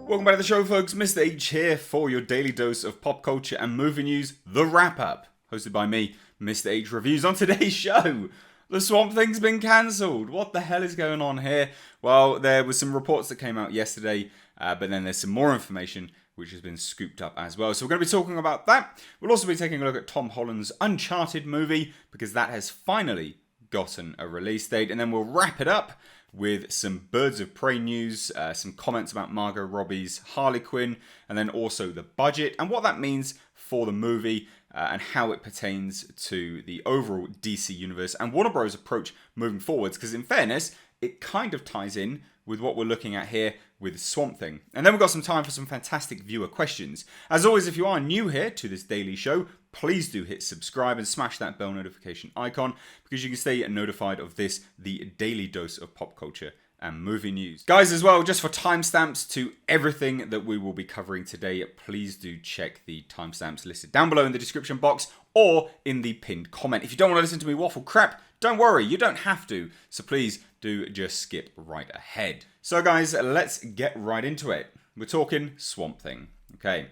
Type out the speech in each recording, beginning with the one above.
Welcome back to the show, folks. Mr. H here for your daily dose of pop culture and movie news, The Wrap-Up, hosted by me, Mr. H Reviews. On today's show, the Swamp Thing's been cancelled. What the hell is going on here? Well, there was some reports that came out yesterday, but then there's some more information which has been scooped up as well. So we're going to be talking about that. We'll also be taking a look at Tom Holland's Uncharted movie, because that has finally gotten a release date. And then we'll wrap it up with some Birds of Prey news, some comments about Margot Robbie's Harley Quinn, and then also the budget and what that means for the movie and how it pertains to the overall DC universe and Warner Bros. Approach moving forwards, because in fairness, it kind of ties in with what we're looking at here with Swamp Thing. And then we've got some time for some fantastic viewer questions. As always, if you are new here to this daily show, please do hit subscribe and smash that bell notification icon, because you can stay notified of this, the daily dose of pop culture and movie news. Guys, as well, just for timestamps to everything that we will be covering today, please do check the timestamps listed down below in the description box or in the pinned comment. If you don't want to listen to me waffle crap, don't worry, you don't have to. So please do just skip right ahead. So guys, let's get right into it. We're talking Swamp Thing. Okay.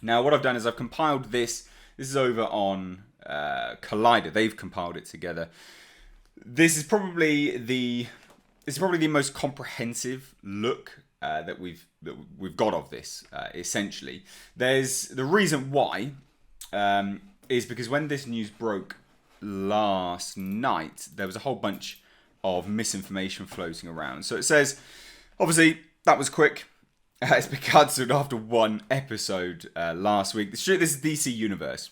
Now what I've done is I've compiled this. This is over on Collider. They've compiled it together. This is probably the most comprehensive look that we've got of this. Essentially, there's the reason why is because when this news broke last night, there was a whole bunch of misinformation floating around. So it says, obviously, that was quick. It's been cancelled after one episode last week. This is DC Universe,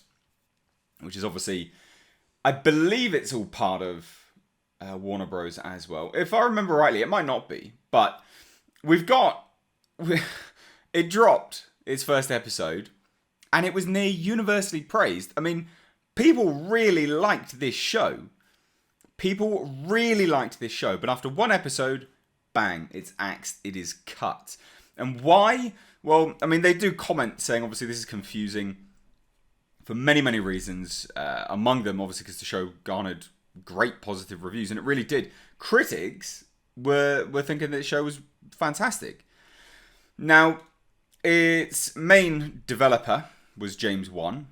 which is obviously, I believe it's all part of Warner Bros. As well. If I remember rightly, it might not be, but it dropped its first episode, and it was near universally praised. I mean, people really liked this show. But after one episode, bang, it's axed, it is cut. And why? Well, I mean, they do comment saying, obviously, this is confusing for many, many reasons. Among them, obviously, because the show garnered great positive reviews, and it really did. Critics were thinking that the show was fantastic. Now, its main developer was James Wan.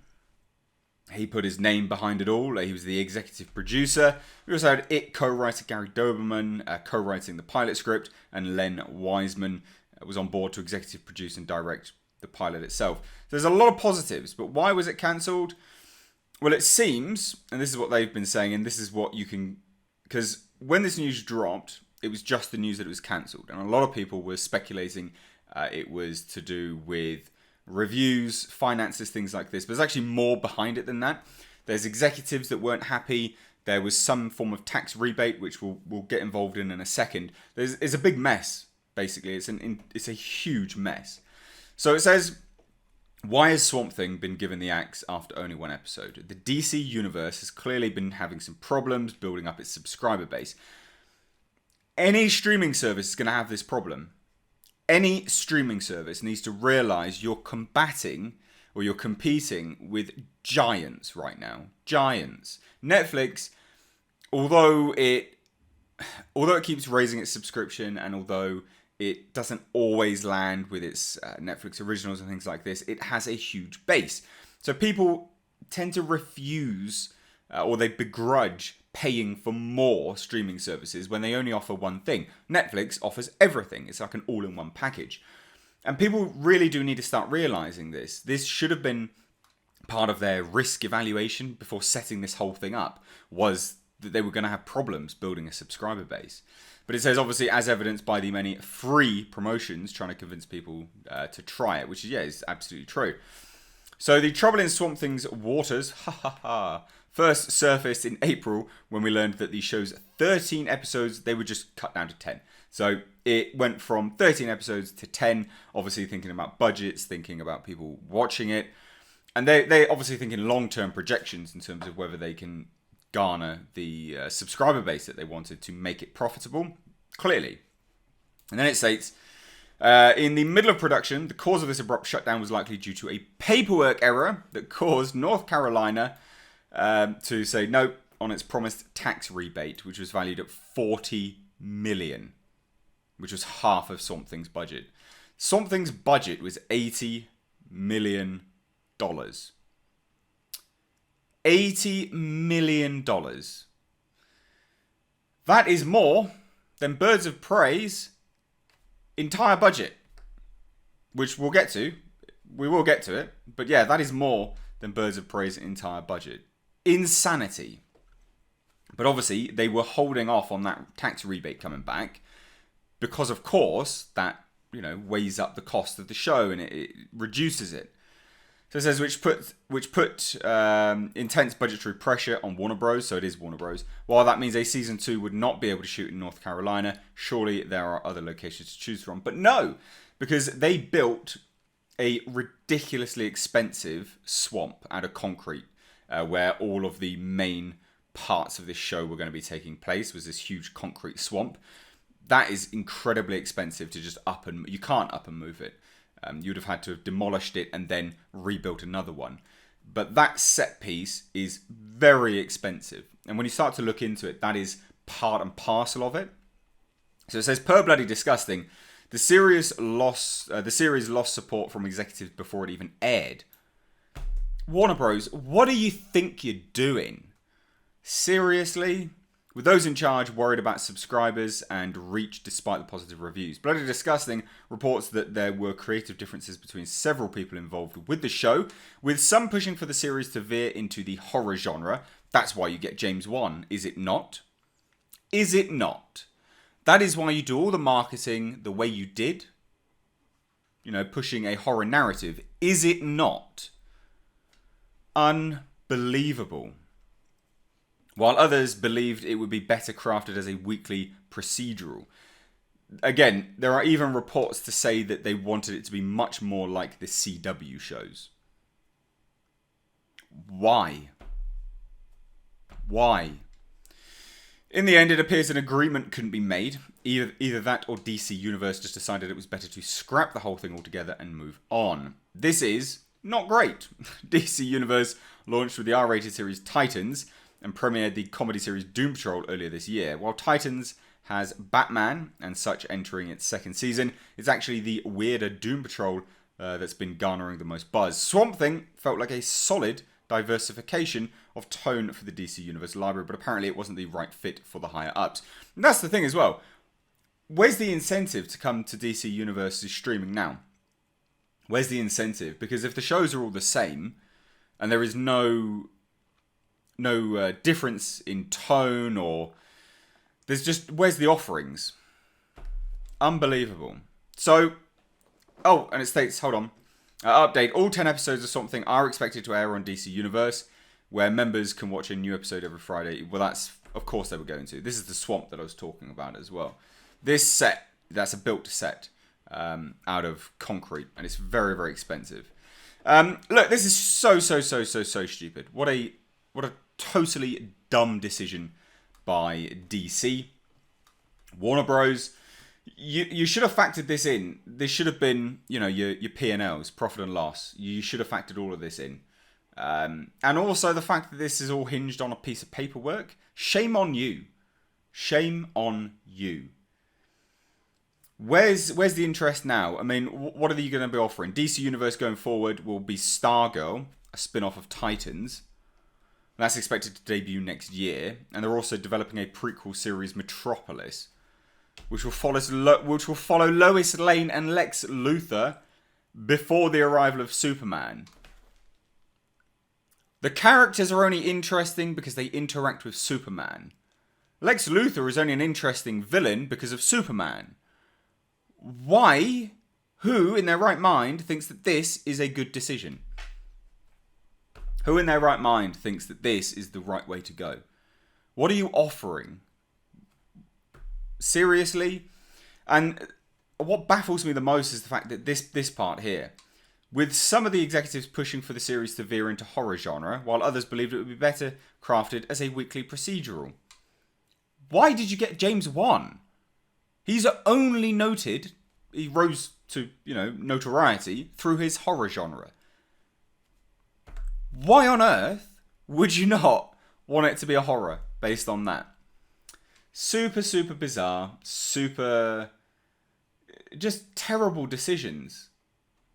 He put his name behind it all. He was the executive producer. We also had It co-writer Gary Doberman co-writing the pilot script, and Len Wiseman was on board to executive produce and direct the pilot itself. There's a lot of positives, but why was it cancelled? Well, it seems, and this is what they've been saying, and this is what you can, because when this news dropped, it was just the news that it was cancelled, and a lot of people were speculating it was to do with reviews, finances, things like this. But there's actually more behind it than that. There's executives that weren't happy. There was some form of tax rebate, which we'll get involved in a second. It's a big mess, basically. It's a huge mess. So it says, why has Swamp Thing been given the axe after only one episode? The DC universe has clearly been having some problems building up its subscriber base. Any streaming service is going to have this problem. Any streaming service needs to realize you're competing with giants right now. Giants. Netflix, although it keeps raising its subscription, and although it doesn't always land with its Netflix originals and things like this, it has a huge base. So people tend to refuse or they begrudge paying for more streaming services when they only offer one thing. Netflix offers everything. It's like an all-in-one package. And people really do need to start realizing this. This should have been part of their risk evaluation before setting this whole thing up, was that they were going to have problems building a subscriber base. But it says, obviously, as evidenced by the many free promotions trying to convince people to try it, which is absolutely true. So the trouble in Swamp Thing's waters, first surfaced in April when we learned that the show's 13 episodes, they were just cut down to 10. So it went from 13 episodes to 10, obviously thinking about budgets, thinking about people watching it. And they obviously thinking long-term projections in terms of whether they can garner the subscriber base that they wanted to make it profitable, clearly. And then it states, in the middle of production, the cause of this abrupt shutdown was likely due to a paperwork error that caused North Carolina to say no on its promised tax rebate, which was valued at $40 million, which was half of Swamp Thing's budget. Swamp Thing's budget was $80 million. $80 million. That is more than Birds of Prey's entire budget, which we'll get to. We will get to it. But yeah, that is more than Birds of Prey's entire budget. Insanity. But obviously, they were holding off on that tax rebate coming back because, of course, that, weighs up the cost of the show and it reduces it. So it says, which put intense budgetary pressure on Warner Bros. So it is Warner Bros. While that means a season 2 would not be able to shoot in North Carolina, surely there are other locations to choose from. But no, because they built a ridiculously expensive swamp out of concrete where all of the main parts of this show were going to be taking place. Was this huge concrete swamp. That is incredibly expensive to just you can't up and move it. You'd have had to have demolished it and then rebuilt another one. But that set piece is very expensive. And when you start to look into it, that is part and parcel of it. So it says, per Bloody Disgusting, the series lost support from executives before it even aired. Warner Bros., what do you think you're doing? Seriously? With those in charge worried about subscribers and reach despite the positive reviews. Bloody Disgusting reports that there were creative differences between several people involved with the show, with some pushing for the series to veer into the horror genre. That's why you get James Wan, is it not? Is it not? That is why you do all the marketing the way you did. Pushing a horror narrative. Is it not? Unbelievable. While others believed it would be better crafted as a weekly procedural. Again, there are even reports to say that they wanted it to be much more like the CW shows. Why? Why? In the end, it appears an agreement couldn't be made. Either that or DC Universe just decided it was better to scrap the whole thing altogether and move on. This is not great. DC Universe launched with the R-rated series Titans and premiered the comedy series Doom Patrol earlier this year. While Titans has Batman and such entering its second season, it's actually the weirder Doom Patrol that's been garnering the most buzz. Swamp Thing felt like a solid diversification of tone for the DC Universe library, but apparently it wasn't the right fit for the higher ups. And that's the thing as well. Where's the incentive to come to DC Universe's streaming now? Where's the incentive? Because if the shows are all the same and there is no difference in tone or where's the offerings? Unbelievable. So, and it states, hold on, update, all 10 episodes of Swamp Thing are expected to air on DC Universe, where members can watch a new episode every Friday. Well, that's, of course they were going to. This is the swamp that I was talking about as well. This set, that's a built set out of concrete, and it's very, very expensive. Look, this is so stupid. What a totally dumb decision by DC. Warner Bros. You should have factored this in. This should have been, your P&Ls, profit and loss. You should have factored all of this in. And also the fact that this is all hinged on a piece of paperwork. Shame on you. Shame on you. Where's the interest now? I mean, what are you going to be offering? DC Universe going forward will be Stargirl, a spin-off of Titans. That's expected to debut next year. And they're also developing a prequel series, Metropolis, which will follow Lois Lane and Lex Luthor before the arrival of Superman. The characters are only interesting because they interact with Superman. Lex Luthor is only an interesting villain because of Superman. Why? Who in their right mind thinks that this is a good decision? Who in their right mind thinks that this is the right way to go? What are you offering? Seriously? And what baffles me the most is the fact that this part here, with some of the executives pushing for the series to veer into horror genre, while others believed it would be better crafted as a weekly procedural. Why did you get James Wan? He's only noted, he rose to, notoriety through his horror genre. Why on earth would you not want it to be a horror based on that? Super bizarre, super just terrible decisions.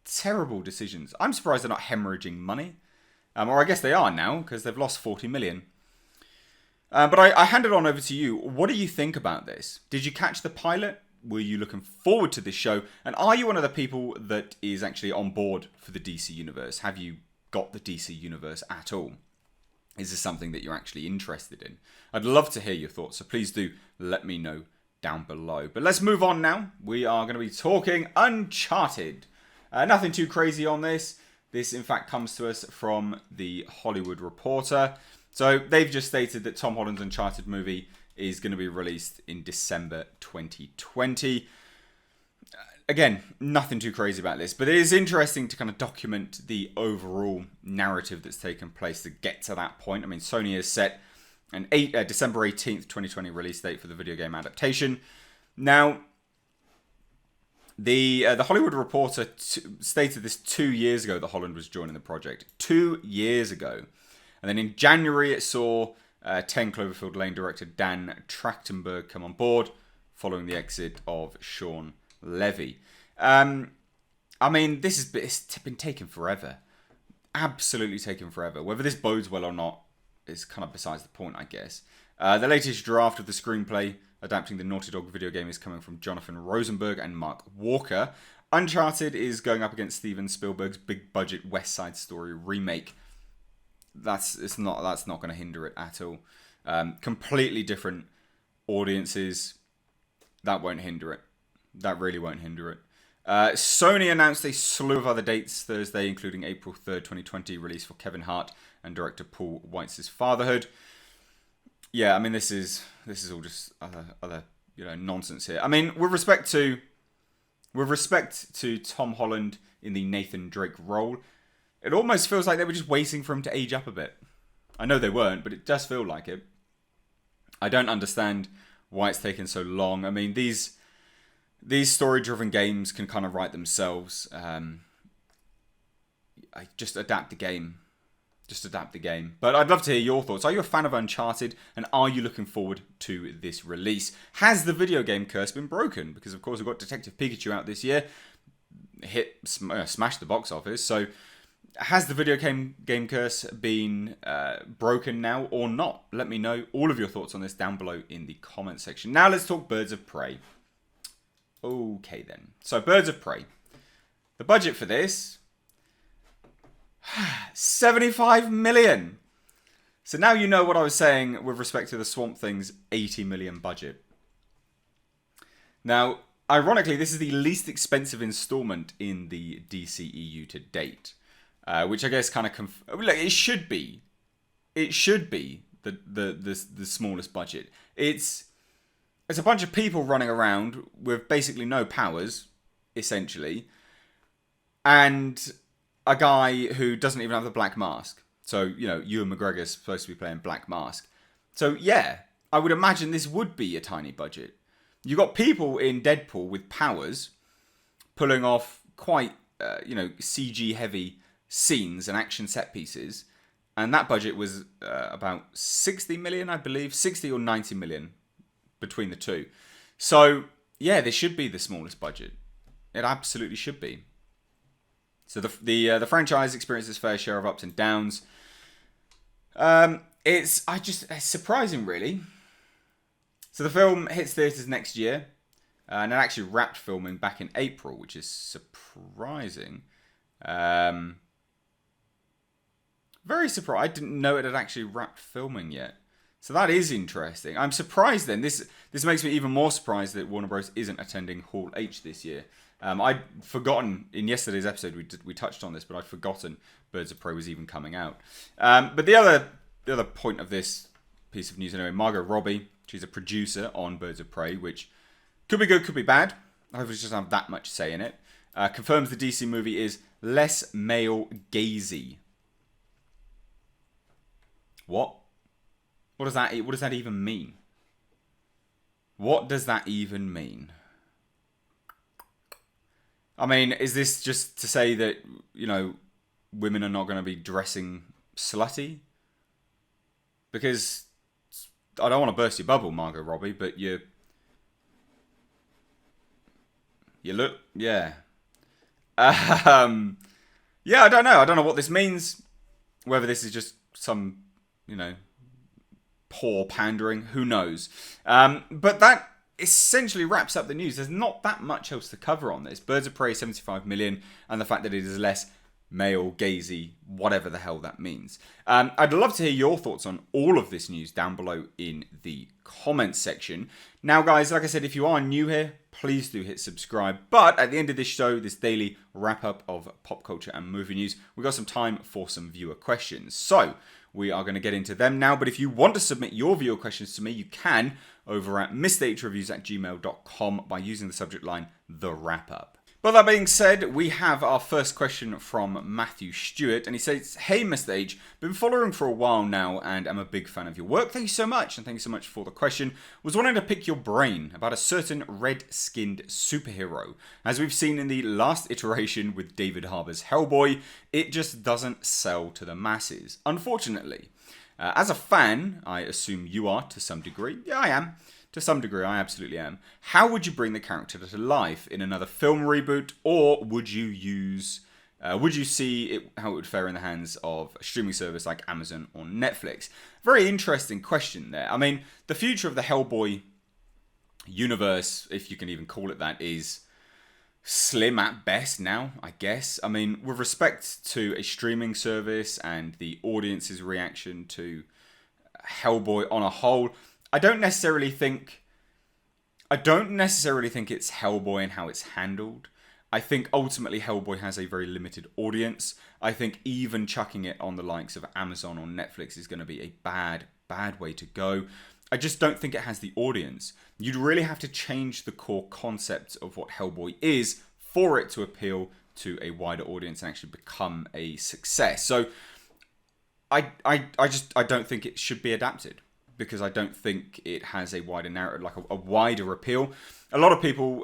Terrible decisions. I'm surprised they're not hemorrhaging money. Or I guess they are now, because they've lost 40 million. But I hand it on over to you. What do you think about this? Did you catch the pilot? Were you looking forward to this show? And are you one of the people that is actually on board for the DC Universe? Have you got the DC Universe at all? Is this something that you're actually interested in? I'd love to hear your thoughts, so please do let me know down below. But let's move on now. We are going to be talking Uncharted. Nothing too crazy on this. This, in fact, comes to us from the Hollywood Reporter. So they've just stated that Tom Holland's Uncharted movie is going to be released in December 2020. Again, nothing too crazy about this, but it is interesting to kind of document the overall narrative that's taken place to get to that point. I mean, Sony has set an December 18th, 2020 release date for the video game adaptation. Now, the Hollywood Reporter stated this 2 years ago that Holland was joining the project. 2 years ago. And then in January, it saw 10 Cloverfield Lane director Dan Trachtenberg come on board following the exit of Sean Levy. I mean, it's been taking forever. Absolutely taking forever. Whether this bodes well or not is kind of besides the point, I guess. The latest draft of the screenplay adapting the Naughty Dog video game is coming from Jonathan Rosenberg and Mark Walker. Uncharted is going up against Steven Spielberg's big budget West Side Story remake. That's not going to hinder it at all. Completely different audiences. That won't hinder it. That really won't hinder it. Sony announced a slew of other dates Thursday, including April 3rd, 2020, release for Kevin Hart and director Paul Weitz's Fatherhood. Yeah, I mean, this is all just other nonsense here. I mean, with respect to Tom Holland in the Nathan Drake role, it almost feels like they were just waiting for him to age up a bit. I know they weren't, but it does feel like it. I don't understand why it's taken so long. I mean, these story-driven games can kind of write themselves. Just adapt the game. Just adapt the game. But I'd love to hear your thoughts. Are you a fan of Uncharted? And are you looking forward to this release? Has the video game curse been broken? Because, of course, we've got Detective Pikachu out this year. Smashed the box office. So, has the video game curse been broken now or not? Let me know all of your thoughts on this down below in the comment section. Now, let's talk Birds of Prey. Okay, then. So, Birds of Prey. The budget for this... 75 million. So now you know what I was saying with respect to the Swamp Thing's 80 million budget. Now, ironically, this is the least expensive installment in the DCEU to date, which I guess kind of it should be. It should be the smallest budget. It's a bunch of people running around with basically no powers, essentially, and a guy who doesn't even have the Black Mask. So, Ewan McGregor's supposed to be playing Black Mask. So, yeah, I would imagine this would be a tiny budget. You got people in Deadpool with powers pulling off quite, CG-heavy scenes and action set pieces. And that budget was about 60 million, I believe. 60 or 90 million between the two. So, yeah, this should be the smallest budget. It absolutely should be. So the franchise experiences its fair share of ups and downs. It's surprising, really. So the film hits theatres next year, and it actually wrapped filming back in April, which is surprising. Very surprised. I didn't know it had actually wrapped filming yet. So that is interesting. I'm surprised then. This makes me even more surprised that Warner Bros. Isn't attending Hall H this year. I'd forgotten, in yesterday's episode we touched on this, but I'd forgotten Birds of Prey was even coming out. But the other point of this piece of news anyway, Margot Robbie, she's a producer on Birds of Prey, which could be good, could be bad. I hope it doesn't have that much say in it. Confirms the DC movie is less male-gazy. What? What does that even mean? What does that even mean? I mean, is this just to say that, women are not going to be dressing slutty? Because I don't want to burst your bubble, Margot Robbie, but you're You look, yeah. Yeah, I don't know. I don't know what this means. Whether this is just some, poor pandering, who knows? But that essentially wraps up the news. There's not that much else to cover on this. Birds of Prey 75 million, and the fact that it is less male gazy, whatever the hell that means. I'd love to hear your thoughts on all of this news down below in the comments section. Now, guys, like I said, if you are new here, please do hit subscribe. But at the end of this show, this daily wrap-up of pop culture and movie news, we've got some time for some viewer questions. So we are going to get into them now. But if you want to submit your viewer questions to me, you can over at mrhreviews@gmail.com by using the subject line, The Wrap-Up. But that being said, we have our first question from Matthew Stewart, and he says, "Hey Mr. H, been following for a while now and am a big fan of your work. Thank you so much, and thank you so much for the question. Was wanting to pick your brain about a certain red-skinned superhero. As we've seen in the last iteration with David Harbour's Hellboy, it just doesn't sell to the masses, unfortunately. As a fan, I assume you are to some degree. Yeah, I am. To some degree, I absolutely am. How would you bring the character to life in another film reboot, or would you see it, how it would fare in the hands of a streaming service like Amazon or Netflix?" Very interesting question there. I mean, the future of the Hellboy universe, if you can even call it that, is slim at best now, I guess. I mean, with respect to a streaming service and the audience's reaction to Hellboy on a whole, I don't necessarily think it's Hellboy and how it's handled. I think ultimately Hellboy has a very limited audience. I think even chucking it on the likes of Amazon or Netflix is going to be a bad way to go. I just don't think it has the audience. You'd really have to change the core concept of what Hellboy is for it to appeal to a wider audience and actually become a success. So I don't think it should be adapted, because I don't think it has a wider narrative, like a wider appeal. A lot of people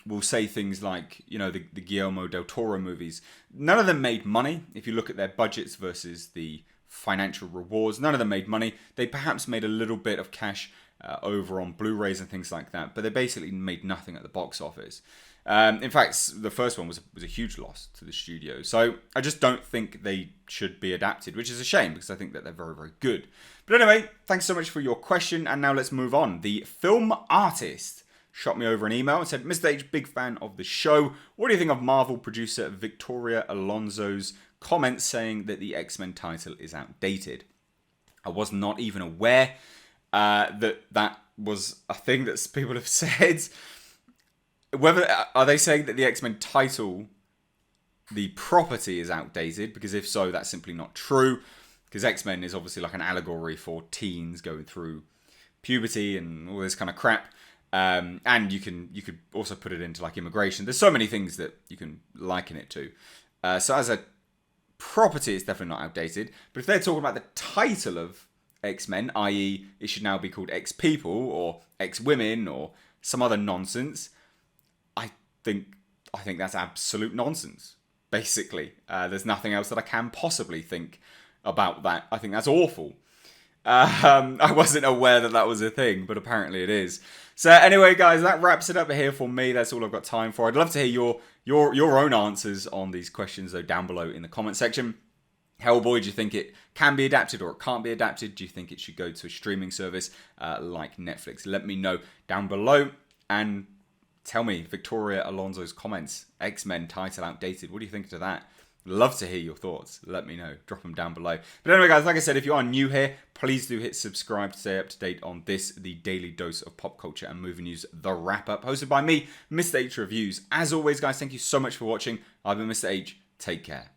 will say things like, the Guillermo del Toro movies, none of them made money. If you look at their budgets versus the financial rewards, none of them made money. They perhaps made a little bit of cash over on Blu-rays and things like that, but they basically made nothing at the box office. In fact, the first one was a huge loss to the studio. So I just don't think they should be adapted, which is a shame because I think that they're very, very good. But anyway, thanks so much for your question. And now let's move on. The Film Artist shot me over an email and said, "Mr. H, big fan of the show. What do you think of Marvel producer Victoria Alonso's comments saying that the X-Men title is outdated?" I was not even aware that was a thing that people have said. Are they saying that the X-Men title, the property, is outdated? Because if so, that's simply not true. Because X-Men is obviously like an allegory for teens going through puberty and all this kind of crap. And you could also put it into like immigration. There's so many things that you can liken it to. So as a property, it's definitely not outdated. But if they're talking about the title of X-Men, i.e. it should now be called X-People or X-Women or some other nonsense, I think that's absolute nonsense, basically. There's nothing else that I can possibly think about that. I think that's awful. I wasn't aware that was a thing, but apparently it is. So anyway, guys, that wraps it up here for me. That's all I've got time for. I'd love to hear your own answers on these questions, though, down below in the comment section. Hellboy, do you think it can be adapted or it can't be adapted? Do you think it should go to a streaming service like Netflix? Let me know down below. And tell me, Victoria Alonso's comments, X-Men title outdated. What do you think to that? Love to hear your thoughts. Let me know. Drop them down below. But anyway, guys, like I said, if you are new here, please do hit subscribe to stay up to date on this, the daily dose of pop culture and movie news, The Wrap-Up, hosted by me, Mr. H Reviews. As always, guys, thank you so much for watching. I've been Mr. H. Take care.